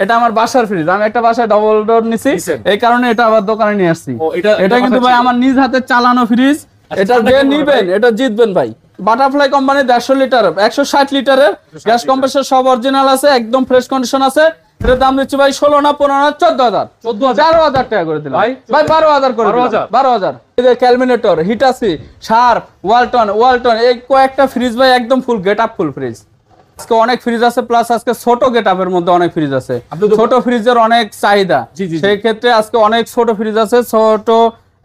এটা আমার বাসার ফ্রিজ, আমি একটা বাসায় ডাবল ডোর নিছি, এই কারণে এটা আবার দোকানে নিয়ে আসছি। এটা কিন্তু ভাই আমার নিজ হাতে চালানো ফ্রিজ, এটা যে নিবেন এটা জিতবেন ভাই। বাটারফ্লাই কোম্পানি 150 লিটার 160 লিটারের গ্যাস কম্প্রেসর সব অরিজিনাল আছে, একদম ফ্রেশ কন্ডিশন আছে। এটার দাম দিচ্ছি ভাই 16 না 15 না 14,000 12,000 টাকা করে দিলাম ভাই 12,000 করে দিলাম 12,000। এই যে ক্যালমিনেটর, হিটাসি, শার্প, ওয়ালটন এই কয়েকটা ফ্রিজ ভাই একদম ফুল গেট আপ ফুল ফ্রিজ। আজকে অনেক ফ্রিজ আছে, প্লাস আজকে ছোট গেট আপের মধ্যে অনেক ফ্রিজ আছে, ছোট ফ্রিজের অনেক চাহিদা, সেই ক্ষেত্রে আজকে অনেক ছোট ফ্রিজ আছে। ছোট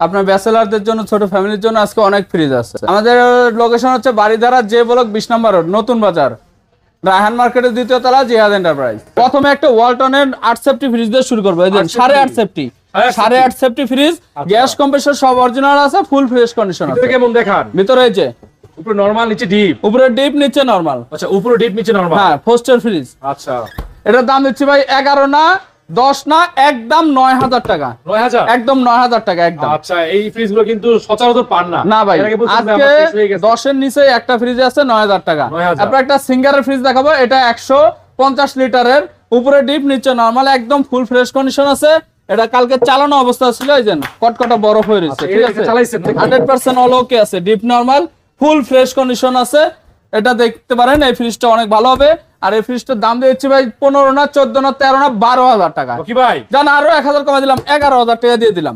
আপনার ব্যাচেলারদের জন্য, ছোট ফ্যামিলির জন্য আজকে অনেক ফ্রিজ আছে। আমাদের লোকেশন হচ্ছে বাড়িধারা জে ব্লক 20 নম্বর রোড, নতুন বাজার, রায়হান মার্কেটের 2য় তলা, জিহাদ এন্টারপ্রাইজ। প্রথমে একটা ওয়ালটনের 8 সেফটি ফ্রিজ দিয়ে শুরু করবো। এই যে 8.5 safety 8.5 safety fridge, gas compressor সব অরিজিনাল আছে, ফুল ফ্রেশ কন্ডিশন আছে। কেমন দেখান ভিতরে এই যে উপরে নরমাল, নিচে ডিপ, উপরে ডিপ নিচে নরমাল। আচ্ছা উপরে ডিপ নিচে নরমাল, হ্যাঁ ফোস্টার ফ্রিজ। আচ্ছা এটার দাম দিচ্ছি ভাই 11 না 10 না একদম 9,000 টাকা। 9,000 একদম 9,000 টাকা একদম। আচ্ছা এই ফ্রিজগুলো কিন্তু সচরাচর পান না। না ভাই আজকে 10 এর নিচে একটা ফ্রিজ আছে 9,000 টাকা। আপনার একটা সিঙ্গারের ফ্রিজ দেখাবো, এটা 150 লিটারের, উপরে ডিপ নিচে নরমাল, একদম ফুল ফ্রেশ কন্ডিশন আছে। এটা কালকে চালানো অবস্থা ছিল, এই যে কটকটা বরফ হয়ে রয়েছে, ঠিক আছে 100% অল ওকে আছে, deep normal full fresh condition আছে। এটা দেখতে পারেন, এই ফ্রিজটা অনেক ভালো হবে। আর এই ফ্রিজটার দাম দিয়েছি ভাই 15 না 14 না 13 না 12,000 টাকা। কি ভাই জান আরো 1,000 কমে দিলাম, 11,000 টাকা দিয়ে দিলাম,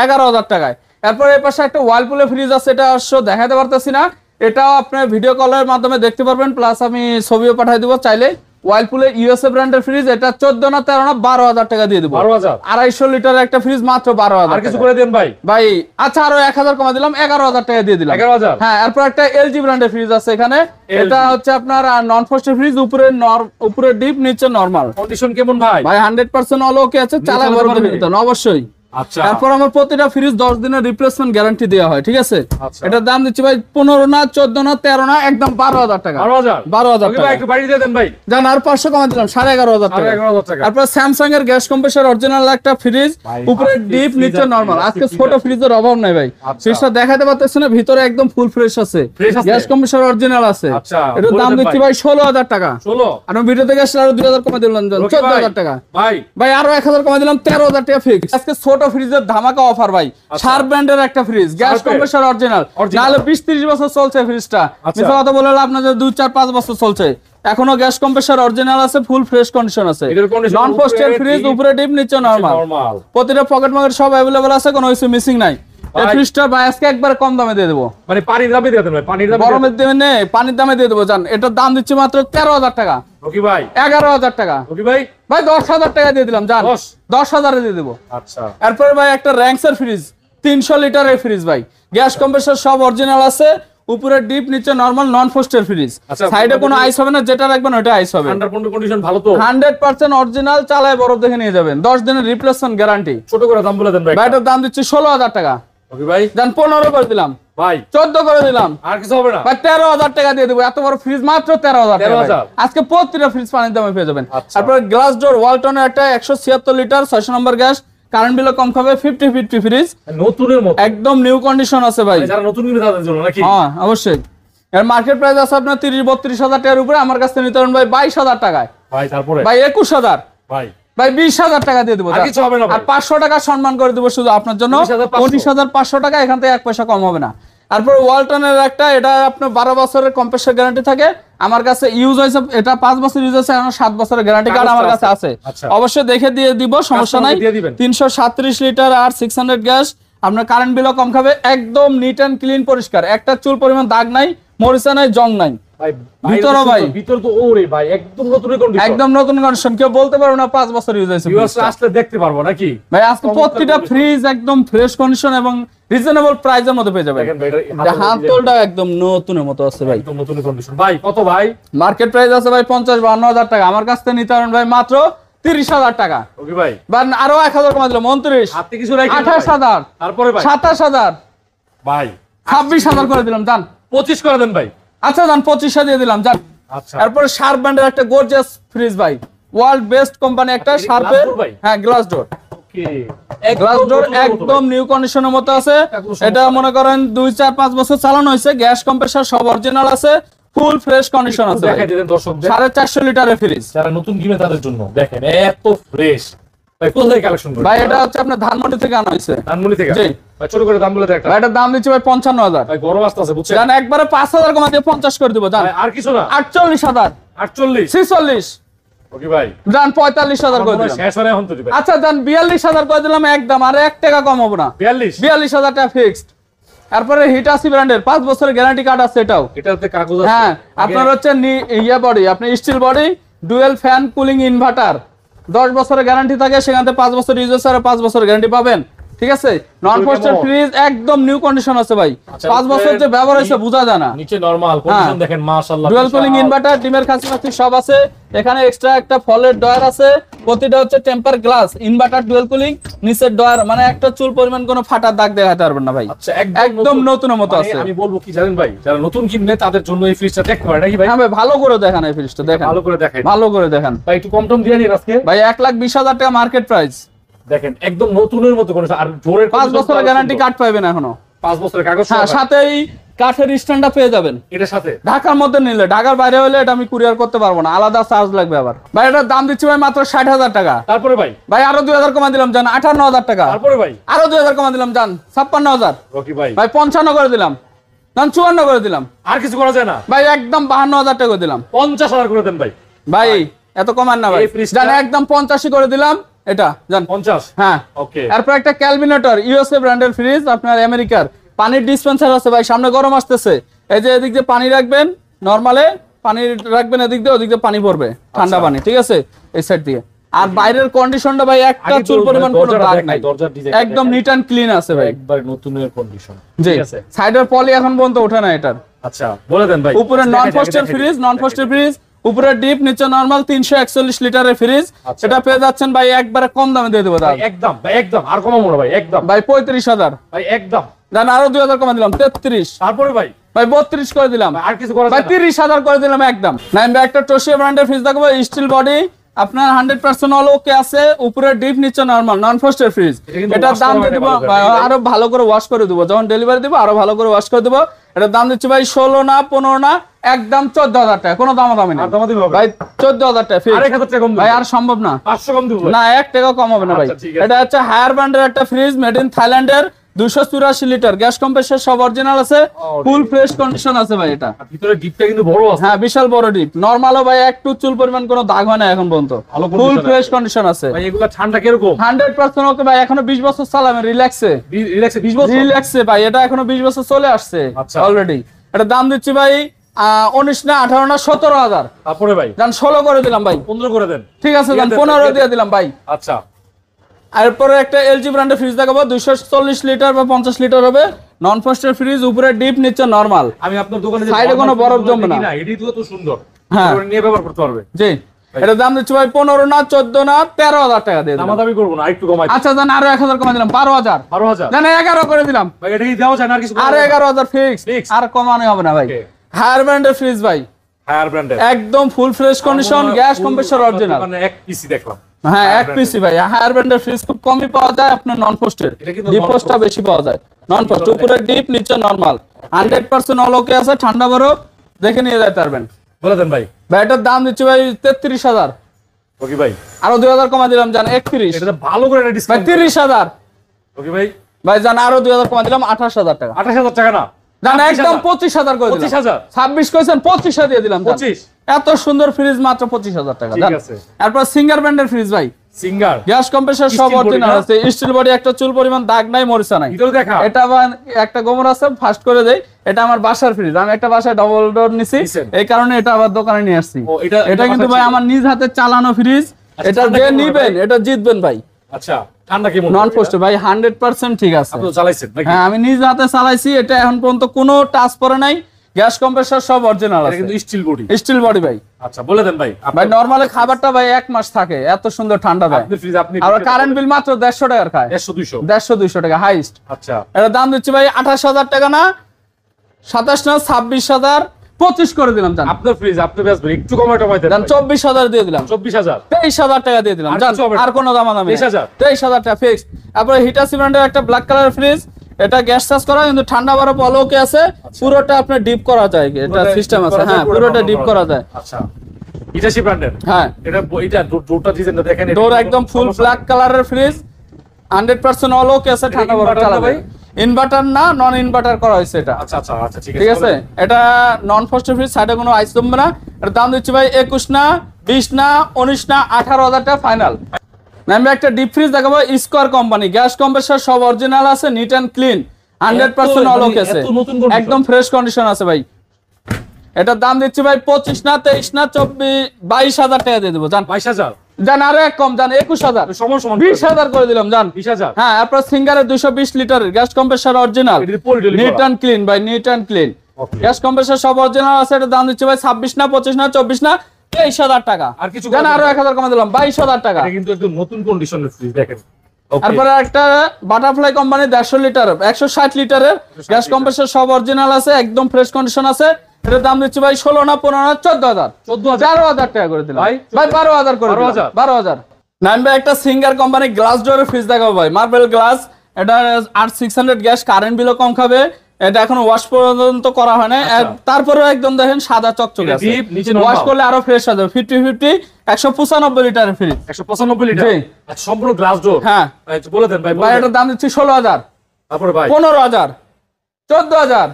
11,000 টাকায়। এরপর এই পাশে একটা ওয়ালপুলের ফ্রিজ আছে, এটা অবশ্য দেখাতে পারতেছি না, এটাও আপনি ভিডিও কলের মাধ্যমে দেখতে পারবেন, প্লাস আমি ছবিও পাঠিয়ে দিব চাইলে। ওয়ালপুলের ইউএসএ ব্র্যান্ডের ফ্রিজ, এটা 14 না 13 না 12,000 টাকা দিয়ে দিব। 250 লিটার একটা ফ্রিজ মাত্র 12,000। আর কিছু করে দেন ভাই ভাই। আচ্ছা আরো 1,000 কমে দিলাম, 11,000 টাকা দিয়ে দিলাম। 11,000। হ্যাঁ এরপর একটা এলজি ব্র্যান্ডের ফ্রিজ আছে এখানে, এটা হচ্ছে আপনার নন ফ্রস্টেড ফ্রিজ, উপরে ডিপ নিচে নরমাল। কন্ডিশন কেমন ভাই? ভাই 100% অল ওকে আছে, চালায় বড় দিবেন অবশ্যই। আচ্ছা তারপর আমার প্রতিটা ফ্রিজ 10 দিনের রিপ্লেসমেন্ট গ্যারান্টি দেওয়া হয়, ঠিক আছে। এটার দাম দিচ্ছি ভাই 15 না 14 না 13 না একদম 12,000 টাকা। 12,000 টাকা একটু বাড়ি দিয়ে দেন ভাই। জান আর 500 কমা দিলাম 11,500 টাকা। তারপর স্যামসাং এর গ্যাস কম্প্রেসর অরিজিনাল একটা ফ্রিজ, উপরে ডিপ নিচে নরমাল। আজকে ছোট ফ্রিজের অভাব নাই ভাই, ফ্রিজটা দেখাতে পারতেছি না, ভিতরে একদম ফুল ফ্রেশ আছে, গ্যাস কম্প্রেসর অরিজিনাল আছে। এটার দাম দিচ্ছি ভাই 16,000 টাকা। 16 আর ভিডিও থেকে আসলে আরো 2,000 কমা দিলাম, 14,000 টাকা। ভাই আরো 1,000 কমা দিলাম, 13,000 টাকা ফিক্স। আজকে ছোট ফ্রিজের ধামাকা অফার ভাই, শার্প ব্র্যান্ডের একটা ফ্রিজ, গ্যাস কম্প্রেসর অরিজিনাল, নালে 20-30 বছর চলছে ফ্রিজটা, মিথ্যা কথা বলে আপনাদের 2-4-5 বছর চলছে, এখনো গ্যাস কম্প্রেসর অরিজিনাল আছে, ফুল ফ্রেশ কন্ডিশন আছে। নন ফ্রস্টেড ফ্রিজ, উপরে ডিপ নিচে নরমাল, প্রতিটা পকেট মার্কেট সব अवेलेबल আছে, কোনো কিছু মিসিং নাই। এই ফ্রিজটা ভাই আজকে একবার কম দামে দিয়ে দেব, মানে পানির দামে দিয়ে দেন ভাই, পানির দামে গরমের দিনে নেই, পানির দামে দিয়ে দেব। জান এটার দাম দিচ্ছি মাত্র 13,000 টাকা। ওকে ভাই 11,000 টাকা। ওকে ভাই 10,000 টাকা দিয়ে দিলাম, জান 10,000 এ দিয়ে দেব। আচ্ছা এরপর ভাই একটা র্যাঙ্কসের ফ্রিজ, 300 লিটারের ফ্রিজ ভাই, গ্যাস কম্প্রেসর সব অরিজিনাল আছে, উপরে ডিপ নিচে নরমাল, নন ফ্রস্টেড ফ্রিজ, সাইডে কোনো আইস হবে না, যেটা রাখবেন ওটা আইস হবে। 100% কন্ডিশন ভালো তো, 100% অরিজিনাল, চালায় বরফ দেখে নিয়ে যাবেন, 10 দিনের রিপ্লেসমেন্ট গ্যারান্টি। ছোট করে দাম বলে দেন ভাই। ভাই এটার দাম দিচ্ছি 16,000 টাকা। ওকে ভাই জান 15 করে দিলাম ভাই, 14 করে দিলাম, আর কিছু হবে না ভাই 13,000 টাকা দিয়ে দেবো। এত বড় ফ্রিজ মাত্র 13,000 টাকা। আজকে প্রতিটা ফ্রিজ পানির দামে পেয়ে যাবেন। তারপর গ্লাস ডোর ওয়ালটনের একটা 176 লিটার 600 নম্বর গ্যাস, কারেন্ট বিলও কম খাবে, 50-50 ফ্রিজ, নতুনের মতো, একদম নিউ কন্ডিশন আছে ভাই, যারা নতুন কিনে তাদের জন্য নাকি? হ্যাঁ অবশ্যই। এর মার্কেট প্রাইস আছে আপনার 30-32 হাজার টাকার উপরে, আমার কাছে নিতে পারেন ভাই 22,000 টাকায়। ভাই তারপরে ভাই 21,000, ভাই 20,000 টাকা দিয়ে দেবো, আর কিছু হবে না, আর 500 টাকা সম্মান করে দেবো শুধু আপনার জন্য, 19,500 টাকা, এখান থেকে 1 পয়সা কম হবে না। তারপর ওয়ালটনের একটা, এটা আপনার 12 বছরের কম্প্রেসর গ্যারান্টি থাকে, আমার কাছে ইউজ হয়েছে, এটা 5 বছর ইউজ হয়েছে, এখন 7 বছরের গ্যারান্টি কার্ড আমার কাছে আছে, অবশ্যই দেখে দিয়ে দিব, সমস্যা নাই। 337 লিটার আর 600 গ্যাস, আপনার কারেন্ট বিলও কম খাবে, একদম নিট এন্ড ক্লিন পরিষ্কার, একটা চুল পরিমাণ দাগ নাই, মরিচা নাই, জং নাই। ভিতরে ভাই ভিতর তো ওরে ভাই একদম নতুন কন্ডিশন, একদম নতুন কন্ডিশন, কেউ বলতে পারবে না 5 বছর ইউজ হয়েছে। ইউএস আসলে দেখতে পারবো নাকি ভাই? আজকে প্রতিটা ফ্রিজ একদম ফ্রেশ কন্ডিশন এবং রিজনেবল প্রাইসের মধ্যে পেয়ে যাবেন। হাতলটা একদম নতুনের মতো আছে ভাই, একদম নতুন কন্ডিশন। ভাই কত ভাই? মার্কেট প্রাইস আছে ভাই 50-52 হাজার টাকা, আমার কাছ থেকে নিতে পারেন ভাই মাত্র 30,000 টাকা। ওকে ভাই আরো 1,000 কমা দিলাম, 29, হাতে কিছু রাখি 28,000, তারপরে ভাই 27,000, ভাই 26,000 করে দিলাম, জান 25 করে দেন ভাই। আচ্ছা জান 25 দিয়ে দিলাম, জান। আচ্ছা এরপর শার্প ব্র্যান্ডের একটা গর্জিয়াস ফ্রিজ ভাই, ওয়ার্ল্ড বেস্ট কোম্পানি একটা, শার্পের, হ্যাঁ গ্লাস ডোর, গ্লাস ডোর একদম নিউ কন্ডিশনের মতো আছে। এটা মনে করেন 2-4-5 বছর চালানো হয়েছে, গ্যাস কম্প্রেসর সব অরিজিনাল আছে, ফুল ফ্রেশ কন্ডিশন আছে দেখাই দিলেন দর্শকদের 450 লিটারের ফ্রিজ যারা নতুন কিনে তাদের জন্য দেখেন এত ফ্রেশ ভাই কোথায় কালেকশন করেন ভাই এটা হচ্ছে আপনার ধানমন্ডি থেকে আনা হয়েছে ধানমন্ডি থেকে জি ভাই ছোট করে দাম বলে দেন একটা ভাই এটার দাম দিচ্ছি ভাই 55000 ভাই গরম আসতে আছে বুঝছেন জান একবারে 5000 কমা দিয়ে 50 করে দিব জান ভাই আর কিছু না 48000 48 46 ওকে ভাই জান 45000 করে দিলাম শেষ হয় এখন তো দিবেন আচ্ছা জান 42000 করে দিলাম একদম আর 1 টাকা কম হবে না 42 42000 টাকা ফিক্সড তারপরে হিটাসি ব্র্যান্ডের 5 বছরের গ্যারান্টি কার্ড আছে এটাও এটাতে কাগজ আছে হ্যাঁ আপনার হচ্ছে ইয়া বডি আপনি steel body dual fan cooling inverter 10 বছরের গ্যারান্টি থাকে সেখানে 5 বছর ইউজ আর 5 বছরের গ্যারান্টি পাবেন ঠিক আছে নন ফ্রস্টেড ফ্রিজ একদম নিউ কন্ডিশন আছে ভাই 5 বছর যে ব্যবহার হইছে বোঝা যায় না নিচে নরমাল কন্ডিশন দেখেন মাশাআল্লাহ ডুয়াল কুলিং ইনভার্টার ডিমের খাসি সব আছে এখানে এক্সট্রা একটা ফলের ডয়ার আছে প্রতিটা হচ্ছে temper glass inverter dual cooling নিচের ডয়ার মানে একটা চুল পরিমাণ কোনো ফাটার দাগ দেখাতে পারবেন না ভাই আচ্ছা একদম নতুনের মতো আছে আমি বলবো কি জানেন ভাই যারা নতুন কিনবে তাদের জন্য এই ফ্রিজটা দেখতে পারে নাকি ভাই হ্যাঁ ভাই ভালো করে দেখান এই ফ্রিজটা দেখেন ভালো করে দেখাই ভালো করে দেখান ভাই একটু কম টম দিয়ে নিন আজকে ভাই 1,20,000 টাকা মার্কেট প্রাইস দেখেন একদম নতুনের মতো করে আর জোরের 5 বছরের গ্যারান্টি কার্ড পাবেন এখনো 5 বছরের কাগজ হ্যাঁ সাথেই কাঠের স্ট্যান্ডটা পেয়ে যাবেন এটার সাথে ঢাকার মধ্যে নিলে ঢাকার বাইরে হলে এটা আমি কুরিয়ার করতে পারবো না আলাদা চার্জ লাগবে আবার ভাই এটার দাম দিচ্ছি ভাই মাত্র 60,000 টাকা তারপরে ভাই ভাই আরো 2000 কমা দিলাম জান 58,000 টাকা তারপরে ভাই আরো 2000 কমা দিলাম জান 56,000 রকি ভাই ভাই 55 করে দিলাম জান 54 করে দিলাম আর কিছু করা যায় না ভাই একদম 52,000 টাকা করে দিলাম 50,000 করে দেন ভাই ভাই এত কমান না ভাই এই ফ্রিজটা- জান একদম 85 করে দিলাম এটা জান 50 হ্যাঁ ওকে তারপর একটা ক্যালভিনেটর ইউএসএ ব্র্যান্ডের ফ্রিজ আপনার আমেরিকার পানির ডিসপেন্সার আছে ভাই সামনে গরম আসতেছে এই যে এদিক দিয়ে পানি রাখবেন নরমালে পানি রাখবেন এদিক দিয়ে ওদিক দিয়ে পানি পড়বে ঠান্ডা পানি ঠিক আছে এই সাইড দিয়ে আর বাইরের কন্ডিশনটা ভাই একটা আগে তো চুল পরিমাণ কোনো দরজাটা দাগ দেখাই, নাই দরজার ডিজাইন একদম নিট এন্ড ক্লিন আছে ভাই একবার নতুনের কন্ডিশন জি ঠিক আছে সাইডের পলি এখন পর্যন্ত ওঠে না এটার আচ্ছা বলে দেন ভাই উপরে নন ফ্রস্টেড ফ্রিজ নন ফ্রস্টেড ফ্রিজ উপরে ডিপ নিচে নরমাল 341 লিটারের ফ্রিজ আচ্ছা। এটা পেয়ে যাচ্ছেন ভাই একবারে কম দামে দিয়ে দেবো দাদা একদম ভাই একদম আর কমাবো না ভাই একদম ভাই 35,000 ভাই একদম জান আরো 2000 কমা দিলাম 33 তারপরে ভাই ভাই 32 করে দিলাম আর কিছু করা ভাই যায় না 30,000 করে দিলাম একদম নাইম ভাই একটা টোশিয়া ব্র্যান্ডের ফ্রিজ দেখবো স্টিল বডি আপনার 100% অল ওকে আছে উপরে ডিপ নিচে নরমাল নন ফ্রস্টেড ফ্রিজ এটা কিন্তু এটার wash দাম করা দিয়ে দিব হয় না ভালো করে, আরো ভালো করে ওয়াশ করে দিব যখন ডেলিভারি দিব আরো ভালো করে ওয়াশ করে দিব এটার দাম দিচ্ছি ভাই 16 না 15 না একদম 14,000 টাকা কোনো দামাদামি আর নেই দামাদামি হবে ভাই 14,000 টাকা ফিক্স আর 1000 টাকা কম দিন ভাই আর সম্ভব না 500 কম দিব না 1 টাকা কম হবে না ভাই আচ্ছা, ঠিক আছে। এটা হচ্ছে হায়ার ব্র্যান্ডের একটা ফ্রিজ মেড ইন থাইল্যান্ডের 284 লিটার গ্যাস কম্প্রেসর সব অরিজিনাল আছে ফুল ফ্রেশ কন্ডিশন আছে ভাই এটা আর ভিতরে ডিপটা কিন্তু বড় আছে হ্যাঁ বিশাল বড় ডিপ নরমালও ভাই একটু চুল পরিমাণ কোনো দাগ হয় না এখন পর্যন্ত ভালো ফুল condition ফ্রেশ আছে। কন্ডিশন আছে ভাই এগুলা ঠান্ডা কিরকম 100% ওকে ভাই এখনো 20 বছর চালাবেন রিল্যাক্সে রিল্যাক্সে 20 বছর রিল্যাক্সে ভাই এটা এখনো 20 বছর চলে আসছে আচ্ছা। অলরেডি এটা দাম দিচ্ছি ভাই 19 না 18 না 17,000 তারপরে ভাই জান 16 করে দিলাম ভাই 15 করে দেন ঠিক আছে জান ঠিক আছে, 15 ঠিক দিয়ে দিলাম ভাই আচ্ছা এরপরে একটা এলজি ব্র্যান্ডের ফ্রিজ দেখাবো 240 লিটার বা 50 লিটার হবে নন ফ্রস্টেড ফ্রিজ উপরে ডিপ নিচে নরমাল আমি আপনার দোকানে যে সাইডে কোনো বরফ জমবে না। এটি তো সুন্দর হ্যাঁ। ওটা নিয়ে ব্যবহার করতে পারবে জি এটার দাম দিচ্ছি ভাই 15 না 14 না 13,000 টাকা দিয়ে দিলাম দামাদামি করবো না একটু কমাই আচ্ছা জান আরো 1000 কমাই দিলাম 12,000 12,000 জান 11 করে দিলাম ভাই এটা কি দেওয়া যায় না আর কিছু আর 11,000 ফিক্স Fix। আর কমানো হবে না ভাই Okay। হায়ার ব্র্যান্ডের ফ্রিজ ভাই হায়ার ব্র্যান্ডের একদম full fresh condition gas compressor original মানে এক পিসি দেখলাম হ্যাঁ Higher এক পিসি ভাই হায়ার ব্র্যান্ডের ফ্রিজ খুব কমই পাওয়া যায় আপনার নন পোস্টের এটা কিন্তু ডিপ non-post। পোস্টটা বেশি পাওয়া যায় নন পোস্ট উপরে ডিপ নিচে নরমাল 100% অল ওকে আছে ঠান্ডা বরফ দেখে নিয়ে যেতে পারবেন বলে দেন ভাই ভাই এটার দাম দিচ্ছি ভাই 33,000 ওকে ভাই আরো 2000 কমা দিলাম জান 31 এটা তো ভালো করে একটা ভাই ডিসকাউন্ট 30,000 ওকে ভাই ভাই জান আরো 2000 কমা দিলাম 28,000 টাকা 28,000 টাকা না জান 25,000 একদম 25,000 করে দিলাম 25,000 26 কইছেন 25 দিয়ে দিলাম জান। 25 এত সুন্দর ফ্রিজ মাত্র 25,000 টাকা ঠিক জান আছে। তারপর সিঙ্গার ব্র্যান্ডের ফ্রিজ ভাই সিঙ্গার গ্যাস কম্প্রেসর সব Steel body অরিজিনাল না? আছে স্টিল বডি একটা চুল পরিমাণ দাগ নাই মরিচা নাই ভিতরে দেখা এটা আবার একটা গোমর আছে ফাস্ট করে দেই এটা আমার বাসার ফ্রিজ আমি একটা বাসায় ডাবল ডোর নিছি নিছেন? এই কারণে এটা আবার দোকানে নিয়ে আসছি ও, এটা- এটা কিন্তু বাসায় ভাই ছিল? আমার নিজ হাতে চালানো ফ্রিজ আচ্ছা, এটা ঠান্ডা যে কেমন নিবেন ভাই? এটা জিতবেন ভাই আচ্ছা ঠান্ডা কেমন নন পোস্ট ভাই 100% ঠিক আছে আপনি তো চালাইছেন নাকি হ্যাঁ আমি নিজ হাতে চালাইছি এটা এখন পর্যন্ত কোনো টাচ পড়ে নাই গ্যাস কম্প্রেসর সব অরিজিনাল এটা আছে কিন্তু স্টিল বডি স্টিল বডি ভাই আচ্ছা বলে দেন ভাই ভাই নরমালি খাবারটা ভাই 1 মাস থাকে এত সুন্দর ঠান্ডা দেয় আপনি ফ্রিজ আপনি আর কারেন্ট বিল মাত্র 150 টাকার খায় 150 200 150-200 টাকা হাইস্ট আচ্ছা এটার দাম দিচ্ছি ভাই 28,000 টাকা না 27 না 26,000 25 করে দিলাম জান আপনার ফ্রিজ আপনি বেচবেন একটু কমায় টমায় দেন জান 24,000 দিয়ে দিলাম 24,000 23,000 টাকা দিয়ে দিলাম আর জান কিছু হবে না? আর কোনো দাম না 23,000 23,000 টাকা ফিক্স তারপরে হিটাসি ব্র্যান্ডের একটা ব্ল্যাক কালার ফ্রিজ এটা গ্যাস চার্জ করা কিন্তু ঠান্ডা বরফ অলোকে আছে, পুরোটা আপনার ডিপ করা যায়, এটা সিস্টেম আছে। হ্যাঁ, পুরোটা ডিপ করা যায়। আচ্ছা, ইটাশি ব্র্যান্ডের। হ্যাঁ, এটা ডোরটা ডিজাইনটা দেখেন, ডোর একদম ফুল ব্ল্যাক কালারের ফ্রিজ, 100% অলোকে আছে, ঠান্ডা বরফ চালাবে। ইনভার্টার না, নন ইনভার্টার করা হয়েছে এটা। আচ্ছা আচ্ছা আচ্ছা, ঠিক আছে। এটা নন ফ্রস্টেড ফ্রিজ, সাইডে কোনো আইস জমবে না। এর দাম দিচ্ছি ভাই 21 না, 20 না, 19 না, 18,000 টাকা ফাইনাল। আমি একটা ডিপ ফ্রিজ দেখাবো, স্কয়ার কোম্পানি, গ্যাস কম্প্রেসর সব অরিজিনাল আছে, নিট এন্ড ক্লিন, 100% অলোক আছে, একদম ফ্রেশ কন্ডিশন আছে ভাই। এটার দাম দিচ্ছি ভাই 25 না, 23 না, 22,000 টাকা দিয়ে দেবো। জান 22,000, জান আরো এক কম, জান 21,000, সমান সমান 20,000 করে দিলাম। জান 20,000। হ্যাঁ, আপনার সিঙ্গারের 220 লিটারের gas compressor original, neat and clean ভাই, neat and clean, gas compressor সব অরিজিনাল আছে। এটার দাম দিচ্ছি ভাই 26 না, 25 না, 24 না, 23,000 টাকা। আর কিছু জান আরো 1,000 কমে দিলাম, 22,000 টাকা। এটা কিন্তু একদম নতুন কন্ডিশনের ফ্রিজ দেখেন। তারপরে একটা বাটারফ্লাই কোম্পানির 150 লিটার 160 লিটারের গ্যাস কম্প্রেসর সব অরিজিনাল আছে, একদম ফ্রেশ কন্ডিশন আছে। এটার দাম দিচ্ছি ভাই 16 না, 15 না, 14,000, 13,000 টাকা করে দিলাম ভাই, 12,000 করে দিলাম, 12,000। নাইন ভাই একটা সিঙ্গার কোম্পানি গ্লাস ডোরের ফ্রিজ দেখাবো ভাই, মার্বেল গ্লাস। এটা 8600 গ্যাস, কারেন্ট বিলও কম খাবে। এটা এখনো ওয়াশ পর্যন্ত করা হয় না, তারপরে একদম দেখেন সাদা চকচকে আছে, ওয়াশ করলে আরো ফ্রেশ হবে। 50-50 195 লিটারের ফ্রিজ, 195 লিটার। আচ্ছা, সম্পূর্ণ গ্লাস ডোর। হ্যাঁ বলে দেন ভাই। ভাই এটার দাম দিচ্ছি 16,000, তারপরে ভাই 15,000, 14,000,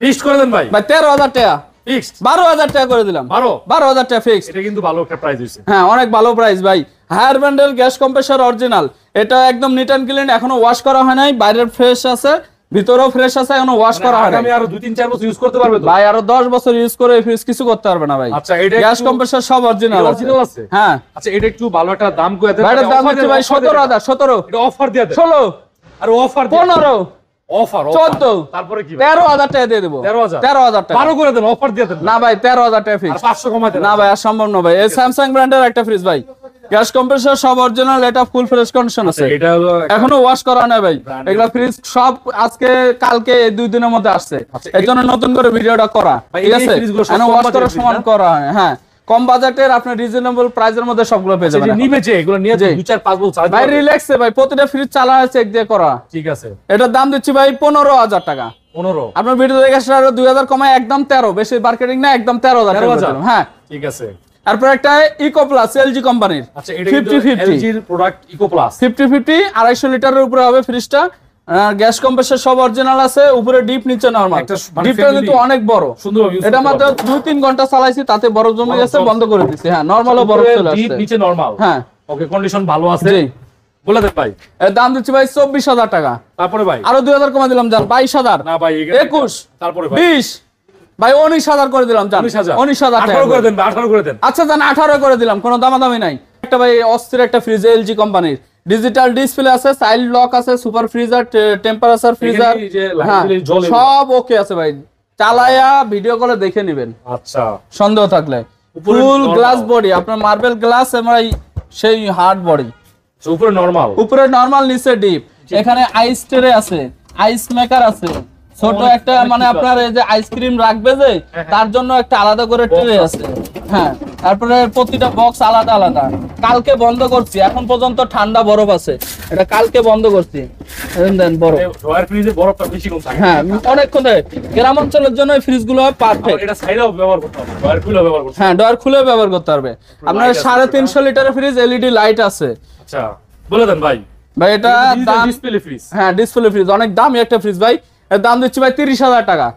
ফিক্সড করে দেন ভাই। ভাই 13,000 টাকা, ফিক্সড 12,000 টাকা করে দিলাম। 12,000 টাকা ফিক্সড। এটা কিন্তু ভালো একটা প্রাইস হইছে। হ্যাঁ, অনেক ভালো প্রাইস ভাই। হায়ার ব্র্যান্ডের গ্যাস কম্প্রেসর অরিজিনাল, এটা একদম নিট এন্ড ক্লিন, এখনো ওয়াশ করা হয় নাই, বাইরের ফ্রেশ আছে, ভিতরেও ফ্রেশ আছে, এখনো ওয়াশ করা হয় নাই। আমি আরো 2-3-4 বছর ইউজ করতে পারবে তো ভাই? আরো 10 বছর ইউজ করে এই ফ্রিজ কিছু করতে পারবে না ভাই। আচ্ছা, এটা গ্যাস কম্প্রেসর সব অরিজিনাল আছে। হ্যাঁ। আচ্ছা, এটা একটু ভালো একটা দাম কই দেন ভাই? এটার দাম হচ্ছে ভাই 17,000, 17, এটা অফার দিয়ে দেন, 16, আর অফার 15, অফার 14, তারপরে কি 13,000 টাকা দিয়ে দেবো। 13,000 টাকা 12 করে দেন, অফার দিয়ে দেন না ভাই, 13,000 টাকা ফিক্স। 500 কমাই দেন না ভাই, আর সম্ভব না ভাই। এই স্যামসাং ব্র্যান্ডের একটা ফ্রিজ ভাই, গ্যাস কম্প্রেসর সব অরিজিনাল, এটা ফুল ফ্রেশ কন্ডিশন আছে, এটা হলো এখনো ওয়াশ করা নাই ভাই। এগুলা ফ্রিজ সব আজকে কালকে এই 2 দিনের মধ্যে আসছে, এর জন্য নতুন করে ভিডিওটা করা। ঠিক আছে, এখনো ওয়াশ করা সমান করা হয়। হ্যাঁ, কম বাজেটের আপনি রিজনেবল প্রাইসের মধ্যে সবগুলো পেয়ে যাবেন। নিবে যে এগুলো নিয়ে 2-4-5 বছর চালাতে ভাই রিল্যাক্সে ভাই, প্রতিটা ফ্রিজ চালানো চেক দিয়ে করা। ঠিক আছে, এটার দাম দিচ্ছি ভাই 15,000 টাকা। 15 আপনার ভিডিও দেখে আসলে আরো 2,000 কমায় একদম 13, বেশি মার্কেটিং না, একদম 13,000 টাকা। হ্যাঁ, ঠিক আছে। তারপর একটা ইকো প্লাস, এলজি কোম্পানির। আচ্ছা, এটা কিন্তু এলজি এর প্রোডাক্ট ইকো প্লাস, 50-50 250 লিটারের উপরে হবে ফ্রিজটা। গ্যাস কম্প্রেসর সব অরিজিনাল আছে, উপরে ডিপ, নিচে নরমাল। ডিপটা কিন্তু অনেক বড়, সুন্দর ইউজ। এটা মাত্র 2-3 ঘন্টা চালাইছি, তাতে বরফ জমে গেছে, বন্ধ করে দিছি। হ্যাঁ, নরমালও বরফ চলে আসছে, ডিপ নিচে নরমাল। হ্যাঁ, ওকে, কন্ডিশন ভালো আছে। জি, বলে দেন ভাই। এর দাম দিচ্ছি ভাই 24,000 টাকা। তারপরে ভাই আরো 2,000 কমা দিলাম, জান 22,000। না ভাই, 21, তারপরে ভাই 20, ভাই 19,000 করে দিলাম, জান 19,000 টাকা 18 করে দেন, 18 করে দেন। আচ্ছা জান 18 করে দিলাম, কোনো দামাদামি নাই। একটা ভাই অস্থির একটা ফ্রিজ, এলজি কোম্পানির, ডিজিটাল ডিসপ্লে আছে, চাইল্ড লক আছে, সুপার ফ্রিজার, টেম্পারেচার ফ্রিজার, হ্যাঁ সব ওকে আছে ভাই। চালায়া ভিডিও কলে দেখে নেবেন, আচ্ছা, সন্দেহ থাকলে। ফুল গ্লাস বডি, আপনার মার্বেল গ্লাস, এমআই সেই হার্ড বডি, উপরে নরমাল, উপরে নরমাল, নিচে ডিপ। এখানে আইস ট্রে আছে, আইস মেকার আছে, ছোট একটা মানে আপনার এই যে আইসক্রিম রাখবে যে, তার জন্য একটা আলাদা করে ট্রে আছে। হ্যাঁ, তারপরে প্রতিটা বক্স আলাদা আলাদা। কালকে বন্ধ করছি, এখন পর্যন্ত ঠান্ডা বরফ আছে, এটা কালকে বন্ধ করছি। দেন বরফ, ড্রয়ার ফ্রিজে বরফটা বেশি কম থাকে। হ্যাঁ, অনেকক্ষণ ধরে। গ্রাম অঞ্চলের জন্য এই ফ্রিজগুলো পারফেক্ট। এটা সাইডেও ব্যবহার করতে হবে, ড্রয়ার খুলেও ব্যবহার করতে হবে। হ্যাঁ, ডয়ার খুলে ব্যবহার করতে পারবে। আপনার 350 লিটারের ফ্রিজ, এলইডি লাইট আছে। আচ্ছা, বলে দেন ভাই। ভাই এটা দাম, ডিসপ্লে ফ্রিজ, হ্যাঁ ডিসপ্লে ফ্রিজ, অনেক দামি একটা ফ্রিজ ভাই। এর দাম দিচ্ছি ভাই 30,000 টাকা।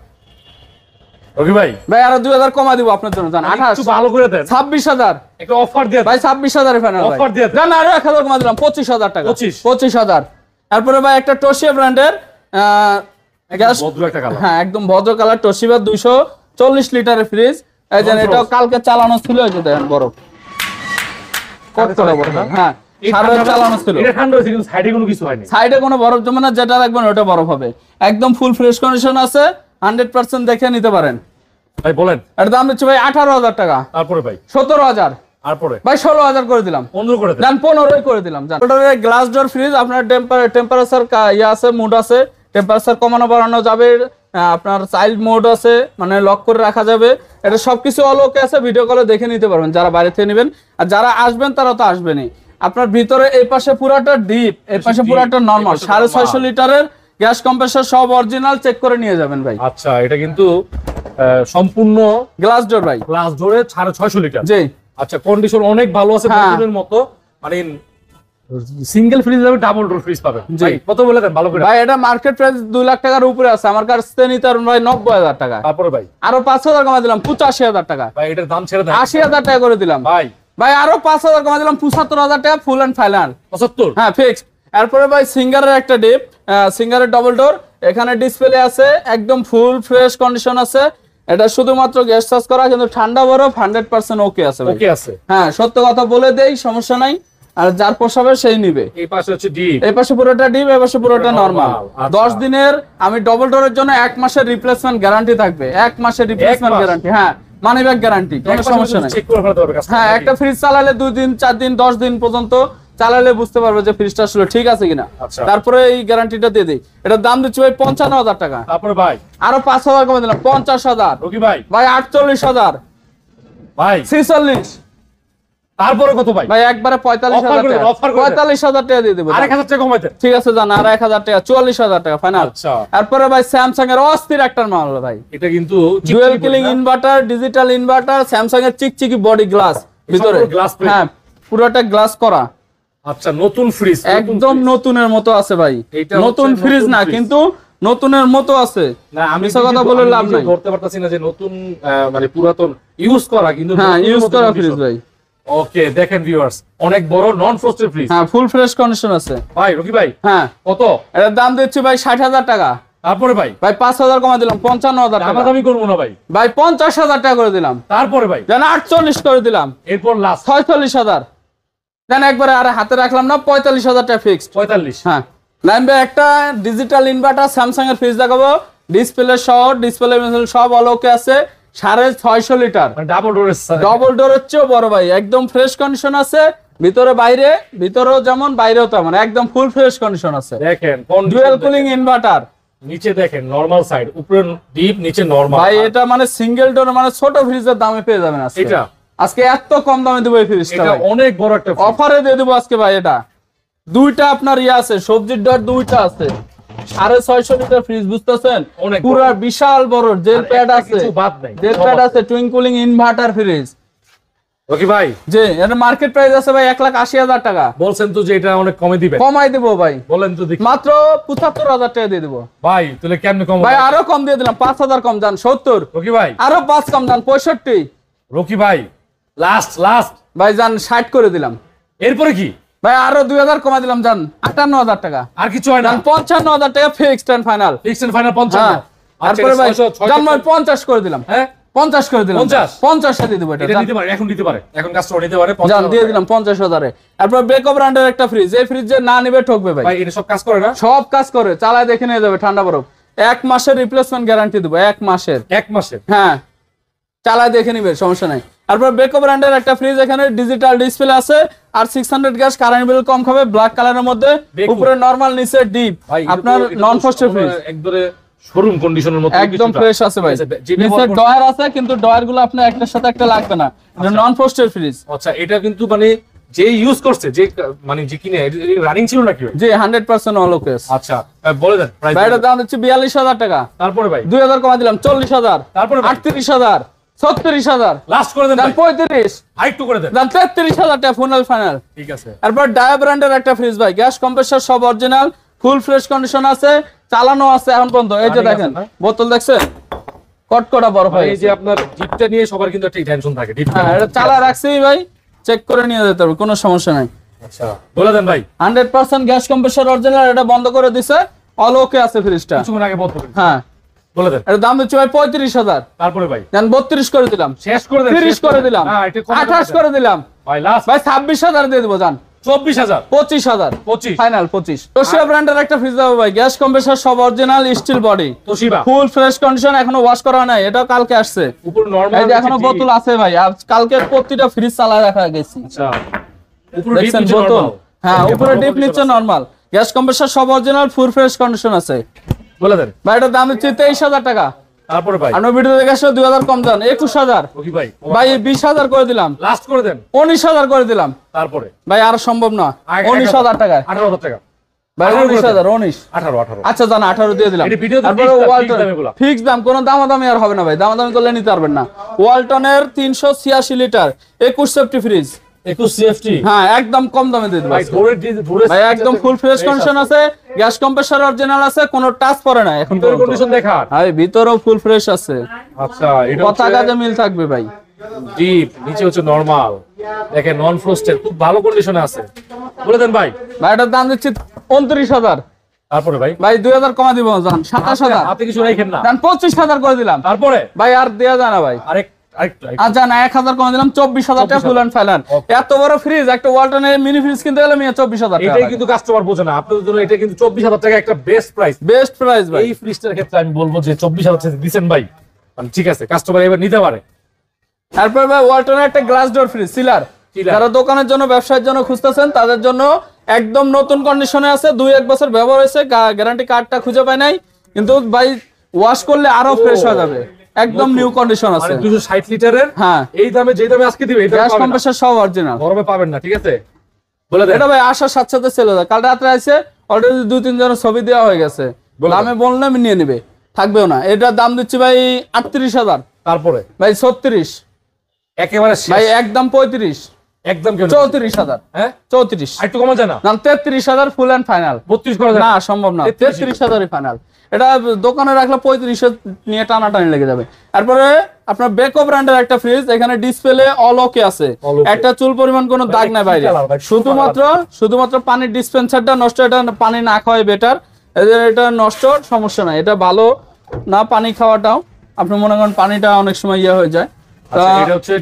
ওকে ভাই, ভাই আরো 2,000 কমা দিব আপনার জন্য, জান 28, একটু ভালো করে দেন, 26,000 একটা অফার দিয়ে ভাই, 26,000 ফাইনাল ভাই। অফার দিয়ে দেন, জান আরো 1,000 কমা দিলাম, 25,000 টাকা। 25,000। তারপরে ভাই একটা তোশিবা ব্র্যান্ডের গ্যাস, ভদ্র একটা কালার, হ্যাঁ একদম ভদ্র কালার, তোশিবা 240 লিটারের ফ্রিজ। এই যে এটাও কালকে চালানো ছিল, এই যে দেখেন বরফ কতটা বরফ। হ্যাঁ, সারা চালানো ছিল, এটা ঠান্ডা হয়েছে কিন্তু সাইডে কোনো কিছু হয়নি, সাইডে কোনো বরফ জমে না, যেটা রাখবেন ওটা বরফ হবে। একদম ফুল ফ্রেশ কন্ডিশন আছে, 100% দেখে নিতে পারেন। ভাই বলেন। এর দাম দিচ্ছি ভাই 18,000 টাকা। তারপরে ভাই 17,000, তারপরে ভাই 16,000 করে দিলাম, 15 করে দেন, জান 15 করে দিলাম। জান ওটার গ্লাস ডোর ফ্রিজ, আপনার টেম্পারেচার ইয়া আছে, মুড আছে, টেম্পারেচার কমানো বাড়ানো যাবে, আপনার চাইল্ড মোড আছে, মানে লক করে রাখা যাবে। এটা সবকিছু অল ওকে আছে, ভিডিও কলে দেখে নিতে পারবেন যারা বাইরে থেকে নেবেন। আর যারা আসবেন তারা তো আসবেনই। আপনার ভিতরে এই পাশে পুরাটা ডিপ, এই পাশে পুরাটা নরমাল, 650 লিটারের গ্যাস কম্প্রেসর সব অরিজিনাল, চেক করে নিয়ে যাবেন ভাই। আচ্ছা, এটা কিন্তু সম্পূর্ণ গ্লাস ডোর ভাই, গ্লাস ডোরে 650 লিটার। জি। আচ্ছা, কন্ডিশন অনেক ভালো আছে, নতুনের মতো। মানে সিঙ্গেল ফ্রিজ যাবে, ডাবল ডোর ফ্রিজ পাবে। ভাই কত বলে দেন ভালো করে? ভাই এটা মার্কেট প্রাইস 2 লাখ টাকার উপরে আছে, আমার কাছে নিতে পারবেন ভাই 90,000 টাকা। তারপরে ভাই আরো 5,000 কমা দিলাম, 85,000 টাকা। ভাই এটার দাম ছেড়ে দেন, 80,000 টাকা করে দিলাম ভাই। ভাই আরো 5,000 কমা দিলাম, 75,000 টাকা ফুল এন্ড ফাইনাল। 75? হ্যাঁ ফিক্স। এরপরে ভাই সিঙ্গারের একটা ডিপ, সিঙ্গারের ডবল ডোর, এখানে ডিসপ্লে আছে, একদম ফুল ফ্রেশ কন্ডিশন আছে। এটা শুধুমাত্র গ্যাস চার্জ করা, কিন্তু ঠান্ডা বরফ 100% ওকে আছে ভাই। ওকে আছে? হ্যাঁ সত্য কথা বলে দেই, সমস্যা নাই। আর যার পোষাবে সেই নিবে। এই পাশে হচ্ছে ডিপ, এই পাশে পুরোটা ডিপ, এই পাশে পুরোটা নরমাল। আচ্ছা। 10 দিনের আমি ডবল ডোরের জন্য 1 মাসের রিপ্লেসমেন্ট গ্যারান্টি থাকবে। 1 মাসের রিপ্লেসমেন্ট গ্যারান্টি, হ্যাঁ মানি ব্যাক গ্যারান্টি, কোনো সমস্যা নেই। চেক করে ফেলতে হবে কাস্টমার। হ্যাঁ একটা ফ্রিজ চালালে 2 দিন 4 দিন 10 দিন পর্যন্ত চালালে বুঝতে পারবে যে ফ্রিজটা আসলে ঠিক আছে কিনা। আচ্ছা। তারপরে এই গ্যারান্টিটা দিয়ে দিই। এটার দাম দিচ্ছি ভাই 55,000 টাকা। তারপরে ভাই আরো 5,000 কমে দিলাম, 50,000। রকি ভাই, ভাই 48,000, ভাই 46। তারপরে কত ভাই? ভাই একবারে 45,000 টাকা, অফার করে 45,000 টাকা দিয়ে দেব। 1,000 টাকা কমাইতে? ঠিক আছে জান, আর 1,000 টাকা, 44,000 টাকা ফাইনাল। আচ্ছা। তারপরে ভাই স্যামসাং এর অস্থির একটা মাল ভাই, এটা কিন্তু dual killing inverter, digital inverter, Samsung এর চিকচিকি বডি গ্লাস ভিতরে, গ্লাস প্লেট? হ্যাঁ পুরোটা গ্লাস করা। আচ্ছা, নতুন ফ্রিজ, একদম নতুনের মতো আছে ভাই। এটা নতুন হচ্ছে ফ্রিজ নতুন না, ফ্রিজ। কিন্তু নতুনের মতো আছে। না আমি মিছা কথা বলে লাভ নাই। ধরতে পারতাছি না যে নতুন মানে পুরাতন ইউজ করা, কিন্তু হ্যাঁ নতুনের ইউজ মতো করা condition। ফ্রিজ ভাই। ওকে, দেখেন ভিউয়ার্স, অনেক বড় নন ফ্রস্টেড ফ্রিজ। হ্যাঁ ফুল ফ্রেশ কন্ডিশন আছে ভাই রকি ভাই, হ্যাঁ। কত? এটার দাম দিচ্ছি ভাই 60,000 টাকা। তারপরে ভাই ভাই 5,000 কমা দিলাম, 55,000 টাকা। দামাদামি করবো না ভাই। ভাই 50,000 টাকা করে দিলাম। তারপরে ভাই জান 48 করে দিলাম। এরপর লাস্ট 46,000। জান একবারে আর হাতে রাখলাম না, 45,000 টাকা ফিক্সড। 45? হ্যাঁ নামবে একটা ডিজিটাল ইনভার্টার স্যামসাং এর ফ্রিজ দেখাবো, ডিসপ্লে সহ, ডিসপ্লে সব অলোকে আছে, 650 লিটার, মানে ডাবল ডোরের ডবল ডোরের চেয়েও বড় ভাই, একদম ফ্রেশ কন্ডিশন আছে, ভিতরে বাইরে, ভিতরেও যেমন বাইরেও তেমন, একদম ফুল ফ্রেশ কন্ডিশন আছে। দেখেন ডুয়াল কুলিং ইনভার্টার। নিচে দেখেন নরমাল সাইড, উপরে ডিপ, নিচে নরমাল। ভাই এটা মানে সিঙ্গেল ডোর, মানে ছোট ফ্রিজের দামে পেয়ে যাবেন আজকে। এটা আজকে এত কম দামে দেবো এই ফ্রিজটা এটা ভাই, অনেক বড় একটা fridge। অফারে দিয়ে দেবো আজকে ভাই। এটা দুইটা আপনার ইয়ে আছে, সবজির ডর দুইটা আছে, 650 লিটার ফ্রিজ, বুঝতেছেন? অনেক বড়। পুরা বিশাল বড় জেল আর প্যাড একটা আছে, কিছু বাদ নাই, জেল সব প্যাড আছে। আছে, twin cooling inverter fridge. Rocky ভাই জি এর মার্কেট প্রাইস আছে ভাই 1,80,000 টাকা। বলছেন তো যে এটা অনেক কমে দিবেন, কমাই দেবো ভাই, বলেন তো দেখি। মাত্র 75,000 টাকা দিয়ে দেবো ভাই তাহলে কেমনে কম? ভাই। আরো কম দিয়ে দিলাম, 5,000 কম যান 70। রকি ভাই, আরো 5 কম যান 65। রকি ভাই লাস্ট লাস্ট ভাই যান 60 করে দিলাম। এরপরে কি ভাই আরো 2,000 কমা দিলাম, যান 58,000 টাকা। আর কিছু হয় না? যান 55,000 টাকা fixed and final. Fixed and final 55। হ্যাঁ তারপরে ভাই যান ভাই 50 করে দিলাম। হ্যাঁ 50 করে দিলাম, 50? 50 দিয়ে দেবো এটা। এটা নিতে পারে, এখন নিতে পারে, এখন কাস্টমার নিতে পারে। যান দিয়ে দিলাম 50,000 এ। তারপর বেকো ব্র্যান্ডের একটা ফ্রিজ, এই ফ্রিজ যে না নিবে ঠকবে ভাই। ভাই এটা সব কাজ করে না? সব কাজ করে, চালায় দেখে নিয়ে যাবে ঠান্ডা বরফ। 1 মাসের রিপ্লেসমেন্ট গ্যারান্টি দেবো, 1 মাসের। 1 মাসের? হ্যাঁ চালায় দেখে নিবে, সমস্যা নাই। তারপর বেকো ব্র্যান্ডের একটা ফ্রিজ, এখানে ডিজিটাল ডিসপ্লে আছে, আর 600 গ্যাস, কারেন্ট বিল কম খাবে, ব্ল্যাক কালারের মধ্যে, বেকো। উপরে নরমাল, নিচে ডিপ, ভাই আপনার নন ফ্রস্টেড ফ্রিজ, একদরে শোরুম কন্ডিশনের মতো একদম ফ্রেশ আছে ভাই। নিচে ডয়ার আছে, কিন্তু ডয়ার গুলো আপনার একটার সাথে একটা লাগবে না, নন ফ্রস্টেড ফ্রিজ। আচ্ছা, এটা কিন্তু মানে যে ইউজ করছে, যে মানে যে কিনে রানিং ছিল নাকি? জি 100% অল ওকে। আচ্ছা বলে দেন প্রাইস। ভাই এটার দাম হচ্ছে 42,000 টাকা। তারপরে ভাই 2,000 কমা দিলাম, 40,000। তারপরে ভাই 38,000, 36,000, লাস্ট করে দেন দাম ভাই, 35, আরেকটু করে দেন। দাম 33,000 টাকা ফাইনাল। ঠিক আছে। তারপর ডায়া ব্র্যান্ডের একটা ফ্রিজ ভাই, গ্যাস কম্প্রেসর সব অরিজিনাল, ফুল ফ্রেশ কন্ডিশন আছে, চালানো আছে এখন পর্যন্ত। এই যে Running দেখেন আছে না? বোতল দেখছেন, কটকটা বরফ ভাই হয়ে এই যে আপনার জিপটা নিয়ে সবার কিন্তু একটা টেনশন থাকে, ডিপ। হ্যাঁ এটা চালা রাখছি ভাই, চেক করে নিয়ে যেতে হবে, কোনো সমস্যা নাই। আচ্ছা বলে দেন ভাই। 100% গ্যাস কম্প্রেসর অরিজিনাল, এটা বন্ধ করে দিছে, অল ওকে আছে ফ্রিজটা। কিছুক্ষণ আগে বলতে পারি, হ্যাঁ বলে দেন। এর দাম হচ্ছে ভাই 35,000। তারপরে ভাই দেন 32 করে দিলাম, শেষ করে দেন। 30 করে দিলাম, হ্যাঁ এটা 28 করে দিলাম ভাই, লাস্ট ভাই, 26,000 দিয়ে দিব, যান 24,000, 25,000, 25 ফাইনাল 25। তোশিবা ব্র্যান্ডের একটা ফ্রিজ দেবো ভাই, গ্যাস কম্প্রেসর সব original, steel body, Toshiba, full fresh condition, এখনো ওয়াশ করা নাই, এটাও কালকে আসছে। উপর নরমাল, এই যে এখনো বোতল আছে ভাই, আজ কালকে প্রতিটা ফ্রিজ চালায় রাখা গেছে। আচ্ছা উপর ডিপ, দেখছেন নিচে বোতল, নরমাল। হ্যাঁ উপরে ডিপ, নিচে নরমাল, গ্যাস কম্প্রেসর সব অরিজিনাল, ফুল ফ্রেশ কন্ডিশন আছে। বলে দেন। ভাই এটার দাম হচ্ছে 23,000 টাকা। তারপরে ভাই আর ভিডিও দেখে আসলে 2,000 কম দেন, 21,000। রকি ভাই ভাই 20,000 করে দিলাম, লাস্ট করে দেন। 19,000 করে দিলাম। তারপরে ভাই আর সম্ভব না, 19,000 টাকায়। 18,000 টাকা। ভাই 19,000 19 18 আচ্ছা জান 18 দিয়ে দিলাম। এটা ভিডিওতে তারপরে fixed দাম, ওয়ালটন fixed দাম এগুলা। ফিক্স দাম, কোনো দামাদামি আর হবে না ভাই, দামাদামি করলে নিতে পারবেন না। ওয়ালটনের 386 লিটার 21 সেফটি ফ্রিজ, 21 CFT হ্যাঁ একদম কম দামে দিয়ে দেব ভাই। ধরে ভাই একদম ফুল ফ্রেশ কন্ডিশন আছে, গ্যাস কম্প্রেসর অরিজিনাল আছে, কোনো টাচ পড়ে না এখন ভিতরে কন্ডিশন দেখা। ভাই ভিতরেও ফুল ফ্রেশ আছে, আচ্ছা এটা কথা কাজে মিল থাকবে ভাই। ডিপ, নিচে হচ্ছে নরমাল, দেখেন নন ফ্রস্টেড, খুব ভালো কন্ডিশনে আছে। বলে দেন ভাই। ভাই এটার দাম দিচ্ছি 29,000। তারপরে ভাই ভাই 2,000 কমা দিব জান, 27,000 আপনি কিছু রাখেন না। জান 25,000 করে দিলাম। তারপরে ভাই আর দেয়া যায় না ভাই, আরেকটু আচ্ছা না 1,000 কমা দিলাম, 24,000 টাকা ফুল এন্ড ফাইনাল। এত বড় ফ্রিজ, একটা ওয়ালটনের মিনি ফ্রিজ কিনতে গেলে 24,000 টাকা। এটাই কিন্তু কাস্টমার বোঝে না, আপনাদের জন্য এটা কিন্তু 24,000 টাকা একটা বেস্ট প্রাইস। বেস্ট প্রাইস ভাই। এই ফ্রিজটার ক্ষেত্রে আমি বলবো যে 24,000 টাকা দিবেন ভাই, মানে ঠিক আছে, কাস্টমার এবার নিতে পারে। তারপর ভাই ওয়ালটনের একটা গ্লাস ডোর ফ্রিজ সিলার, যারা দোকানের জন্য ব্যবসার জন্য খুঁজতেছেন তাদের জন্য একদম নতুন কন্ডিশনে আছে, 2-1 বছর ব্যবহার হয়েছে, গ্যারান্টি কার্ডটা খুঁজে পাই নাই, কিন্তু ভাই ওয়াশ করলে আরো ফ্রেশ হয়ে যাবে, একদম নিউ কন্ডিশন আছে। মানে 260 লিটারের, হ্যাঁ এই দামে, যে দামে আজকে দিবে, এটা গ্যাস কম্প্রেসর সব অরিজিনাল, গরমে পাবেন না, ঠিক আছে? বলে দেন। এটা ভাই আসার সাথে সাথে সেল হয়ে যায়, কাল রাত্রে আছে অলরেডি 2-3 জনের ছবি দেওয়া হয়ে গেছে, দামে বললে আমি নিয়ে নেবে, থাকবেও না। এটার দাম দিচ্ছি ভাই 38,000। তারপরে ভাই 36, একেবারে ভাই একদম 35, একদম কেন 34,000, হ্যাঁ 34, একটু কমা যায় না? দাম 33,000 ফুল এন্ড ফাইনাল। 32 করা যায় না সম্ভব না, 33,000 ফাইনাল। এটা দোকানে রাখলে 35 নিয়ে টানাটানি লেগে যাবে। তারপরে আপনার বেকো ব্র্যান্ডের একটা ফ্রিজ, এখানে ডিসপ্লে অল ওকে আছে, একটা চুল পরিমাণ কোনো দাগ নাই বাইরে, শুধুমাত্র পানির ডিসপেন্সারটা নষ্ট, এটা পানি না খাওয়াই বেটার, এটা নষ্ট সমস্যা নাই, এটা ভালো না পানি খাওয়াটাও, আপনি মনে করেন পানিটা অনেক সময় ইয়ে হয়ে যায়।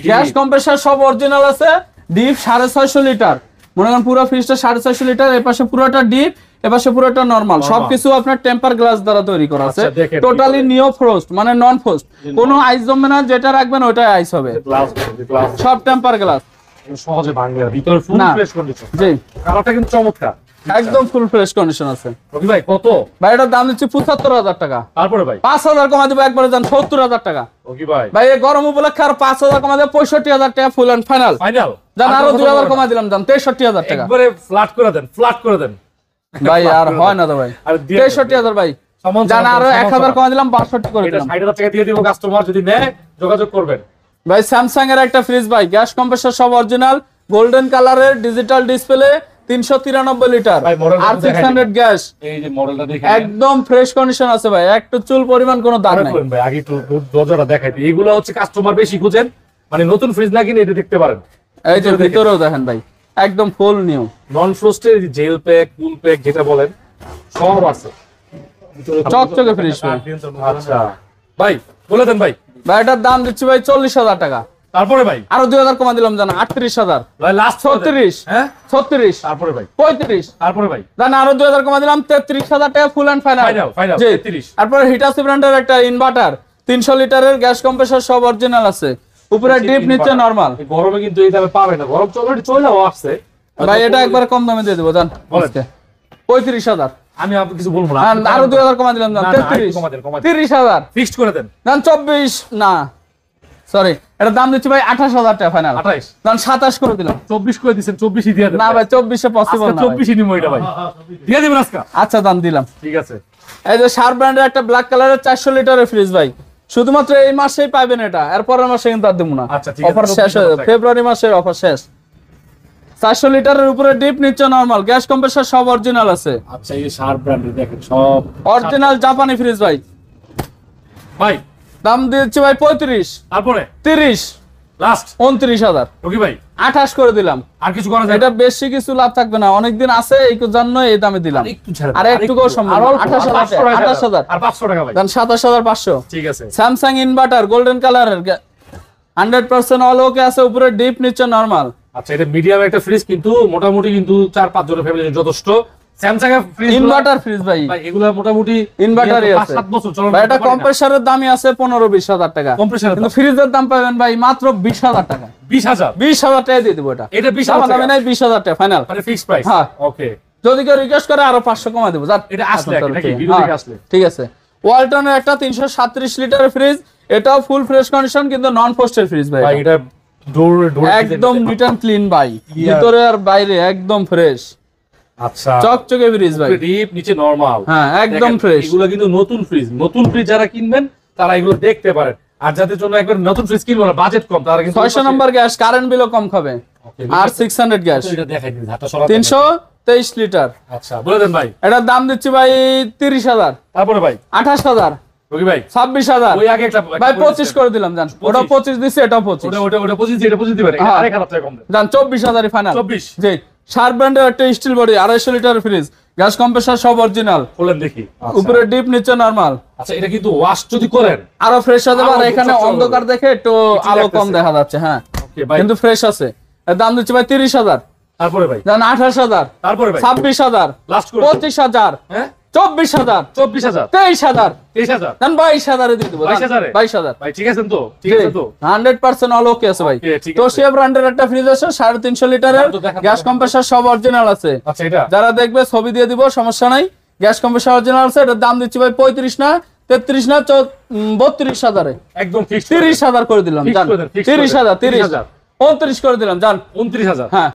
গ্যাস কম্প্রেসর সব অরিজিনাল আছে, ডিপ 650 লিটার, মনে করেন পুরো ফ্রিজটা 650 লিটার, এই পাশে পুরোটা ডিপ, এই পাশে পুরোটা নরমাল, সবকিছু আপনার টেম্পার গ্লাস দ্বারা তৈরি করা আছে, টোটালি নিও ফ্রস্ট মানে নন ফ্রস্ট, কোনো আইস জমবে না, যেটা রাখবেন ওটাই আইস হবে, সব টেম্পার গ্লাস, সহজে ভাঙবে না, ভিতরে ফুল ফ্রেশ কন্ডিশন। জি কালারটা কিন্তু চমৎকার, একদম ফুল ফ্রেশ কন্ডিশন আছে। রবি ভাই কত? ভাই এটার দাম দিচ্ছি 75,000 টাকা। তারপরে ভাই 5,000 কমা দিব, একবারে যান 70,000 টাকা। ওকে ভাই, ভাই এই গরম উপলক্ষে আর 5,000 কমা দিব, 65,000 টাকা ফুল এন্ড ফাইনাল। ফাইনাল জান আরো 2,000 কমা দিলাম, জান 63,000 টাকা। একবারে ফ্ল্যাট করে দেন, ফ্ল্যাট করে দেন ভাই আর হয় না তো ভাই, 63,000 ভাই, জান আরো 1,000 কমা দিলাম, 62 করে এটা দিলাম। 60,000 টাকা দিয়ে দিব, কাস্টমার যদি নেয় যোগাযোগ করবেন। ভাই স্যামসাং এর একটা ফ্রিজ ভাই, গ্যাস কম্প্রেসর সব অরিজিনাল, গোল্ডেন কালারের, ডিজিটাল ডিসপ্লে, 393 লিটার, ভাই মডেলটা আর 600 গ্যাস, এই যে মডেলটা দেখেন, একদম ফ্রেশ কন্ডিশন আছে ভাই, একটু চুল পরিমাণ কোনো দাগ নাই। ভাই আগে একটু দরজাটা দেখাইতে, এগুলো হচ্ছে কাস্টমার বেশি খুঁজেন, মানে নতুন ফ্রিজ না কিনে এটা দেখতে পারেন। এই যে ভিতরেও দেখেন ভাই, একদম ফুল নিউ, নন ফ্রস্টের জেল প্যাক, কুল প্যাক যেটা বলেন সব আছে, চকচকে ফ্রিজ ভাই। আচ্ছা ভাই বলে দেন ভাই। ভাই এটার দাম দিচ্ছি ভাই 40,000 টাকা। তারপরে ভাই আরো 2,000 কমা দিলাম, জানা 38,000। ভাই লাস্ট 36, হ্যাঁ 36, তারপরে ভাই 35, তারপরে ভাই জানা আরো 2,000 কমা দিলাম, 33,000 টাকা ফুল এন্ড ফাইনাল। ফাইনাল জি 33। তারপর হিটাচি ব্র্যান্ডের একটা ইনভার্টার, 300 লিটারের, গ্যাস কম্প্রেসর সব অরিজিনাল আছে, উপরে ডিপ নিচে নরমাল। গরমে কিন্তু এই দামে পাবে না, গরম চলেও আসছে ভাই এটা একবার কম দামে দিয়ে দেবো, জান 35,000। আমি আপনাকে কিছু বলবো না, আরো 2,000 কমা দিলাম, জান 33, 30,000, ফিক্সড করে দেন। জান 24 না সরি, এটা দাম দিচ্ছি ভাই 28,000 টাকা ফাইনাল। 28 জান 27 করে দিলাম। 24 করে দিবেন, 24 ই দিয়ে দেন। না ভাই 24 এ পসিবল না, 24 ই নিমো এটা ভাই, দিয়ে দিবেন আজকে। আচ্ছা দাম দিলাম। ঠিক আছে, এই যে শার্প ব্র্যান্ডের একটা ব্ল্যাক কালারের 400 লিটারের ফ্রিজ ভাই, শুধুমাত্র এই মাসেই পাবেন এটা, এরপরের মাসে কিন্তু আর দেবো না, আচ্ছা ঠিক আছে, অফার শেষ হয়ে যাবে, ফেব্রুয়ারি মাসের অফার শেষ। 400 লিটারের উপরে ডিপ নিচে নরমাল, গ্যাস কম্প্রেসর সব অরিজিনাল আছে। আচ্ছা এই শার্প ব্র্যান্ডের দেখেন সব অরিজিনাল জাপানি ফ্রিজ ভাই, ভাই দাম দিচ্ছি ভাই 35, তারপরে 30, লাস্ট 29,000, ওকে ভাই 28 করে দিলাম। আর কিছু করা যায়? এটা বেশি কিছু লাভ থাকবে না, অনেকদিন আছে এই জন্য এই দামে দিলাম, একটু ছাড়, আর একটু সম্ভব 28,000 আর 500 টাকা ভাই, দেন 27,500। ঠিক আছে, স্যামসাং ইনভার্টার গোল্ডেন কালারের, 100% অল ওকে আছে, উপরে ডিপ নিচে নরমাল। আচ্ছা এটা মিডিয়াম একটা ফ্রিজ, কিন্তু মোটামুটি কিন্তু 4-5 জনের ফ্যামিলি যথেষ্ট। স্যামসাং এর ফ্রিজ ইনভার্টার ফ্রিজ ভাই, ভাই এগুলা মোটামুটি ইনভার্টারই আছে, 5-7 বছর চলে। ভাই এটা কম্প্রেসরের দামই আছে 15-20,000 টাকা, কম্প্রেসরের কিন্তু ফ্রিজের দাম পাবেন ভাই মাত্র 20,000 টাকা। 20,000 টাকা দিয়ে দেবো এটা, এটা 20,000 দামে নাই 20,000 টাকা ফাইনাল, মানে ফিক্সড প্রাইস। হ্যাঁ ওকে, যদি কেউ রিকোয়েস্ট করে আরো 500 কমা দেবো, এটা আসলে নাকি ভিডিও দেখে আসলে। ঠিক আছে। ওয়ালটনের একটা 337 লিটারের ফ্রিজ, এটাও ফুল ফ্রেশ কন্ডিশন, কিন্তু নন ফ্রস্টেড ফ্রিজ ভাই, ভাই এটা ডোর একদম নিট এন্ড ক্লিন ভাই, ভিতরে আর বাইরে একদম ফ্রেশ। আচ্ছা চকচকে ফ্রিজ ভাই, ডিপ নিচে নরমাল। হ্যাঁ একদম ফ্রেশ। এগুলো কিন্তু নতুন ফ্রিজ, নতুন ফ্রিজ যারা কিনবেন তারা এগুলো দেখতে পারেন। আর যাদের জন্য একবার নতুন ফ্রিজ কিনবো না, বাজেট কম, তারা কিন্তু 600 নম্বর গ্যাস, কারেন্ট বিলও কম খাবে। আর 600 গ্যাস এটা দেখাই দিন, হাতটা সরাতে 323 লিটার। আচ্ছা বলে দেন ভাই। এটার দাম দিচ্ছি ভাই 30,000, তারপরে ভাই 28,000, রকি ভাই 26,000 ওই আগে একটা ভাই 25 করে দিলাম জান। ওটা 25 দিছি, এটাও 25 ওটা পজিটিভ, এটা পজিটিভ দিবেন, হ্যাঁ। আরে খারাপ থেকে কম দেন জান 24,000 ফাইনাল। 24 জি, শার্প ব্র্যান্ডের একটা steel body 250 litre fridge, gas compressor সব অরিজিনাল, বলেন দেখি। উপরে ডিপ নিচে নরমাল। আচ্ছা এটা কিন্তু ওয়াশ যদি করেন আরো ফ্রেশ হতে পারে, আরো এখানে চকচকে অন্ধকার হবে। দেখে একটু আলো কম দেখা যাচ্ছে, হ্যাঁ ওকে ভাই। কিন্তু ফ্রেশ আছে। এর দাম দিচ্ছি ভাই 30,000, তারপরে ভাই জান 28,000, তারপরে ভাই 26,000, লাস্ট করে 25,000, হ্যাঁ 24,000, 24,000 23,000, 23,000 জান 22,000 দিয়ে দেবো। 22,000 22,000 ভাই ঠিক আছেন তো? ঠিক আছে তো? 100% অল ওকে আছে ভাই। Okay, ঠিক তো আছে। সে ব্র্যান্ডের একটা ফ্রিজ আছে 350 লিটারের, তো দেখান, গ্যাস দেখান। কম্প্রেসর সব অরিজিনাল আছে। আচ্ছা এটা যারা দেখবে ছবি দিয়ে দিব, সমস্যা নাই। গ্যাস কম্প্রেসর অরিজিনাল আছে, এটার দাম দিচ্ছি ভাই 35 না 33 না 32,000 এ, একদম ফিক্স 30,000 করে দিলাম Fix জান। করে দেন, fix করে দেন। 30,000, 30, 30,000 29 করে দিলাম জান। 29,000 হ্যাঁ